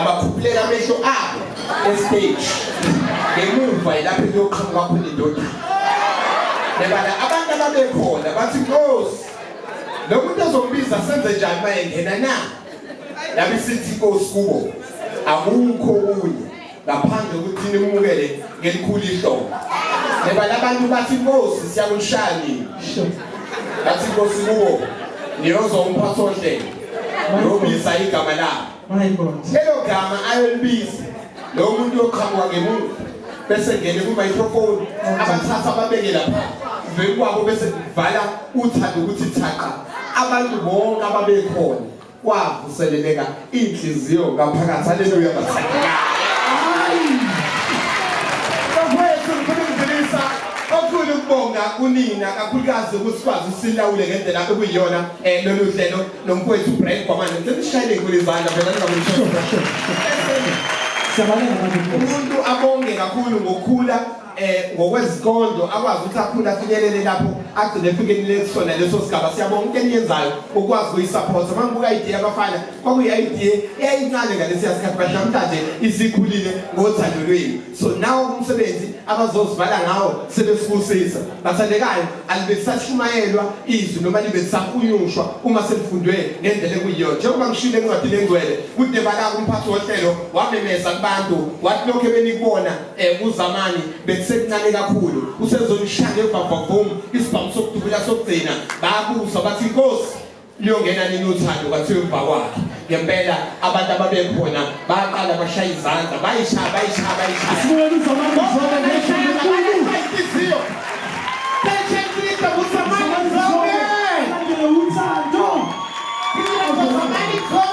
abakhuphuleka amehlo abo estage ngemuva lapho kuyoqhamuka khona indoda nebala abantu ababekhona bathi Nkosi lo muntu ozombiza senze njani maye ngena na yabe sithi Nkosi kubo akukho kunye ngaphandle ukuthi nimukele ngelikhulu ihlobo nebala abantu bathi Nkosi siyakushani bathi Nkosi kubo niyozompa sohle nobiza igama lakho lelo gama ayolibiza lo muntu oqhamuka ngemuva bese ngene ku microphone abathatha ababeke lapha vele kwabo bese kuvala uthando ukuthi thaqa abantu bonke ababekhona kwavuseleleka inhliziyo ngaphakathi haleluya bathandekayo okukhulu ukubonga kunina kakhulukazi ukuthi sikwazi usilawule ngendlela ekuyiyona lolu hlelo nomfowethu Brian Kwamane ngizishayele inkulu izandla phela ngizabona umuntu abonge kakhulu ngokukhula ngokwezikondo akwazi ukuthi akhula afinyelele lapho agcine efikeni lesona leso sigaba siyabonga into eniyenzayo ukwazi ukuyisupport mangibuka idea abafana kwakuyi idea eyayincane ngalesi sikhathi but namhlanje isikhulile ngothando lwenu so now umsebenzi abazozivala ngawo sebesifusisa bathandekayo alibe sashumayelwa izwi noma libe sakunyushwa uma selifundwe ngendlela ekuyiyona njengoba ngishilo encwadini engcwele kude balaka umphathi wohlelo wamemeza kubantu wathi lokho ebenikubona kuzamani sekuncane kakhulu usezolishanga evavavum isibhamu sokudubula sokugcina bayabuza bathi Nkosi liyongena nini uthando kwathiwa emva kwakhe ngempela abantu ababekhona baqala bashaya izandla bayishaya sibona uzamani zonke ngezinto Techentrita uzamani zonke uthando uzamani zonke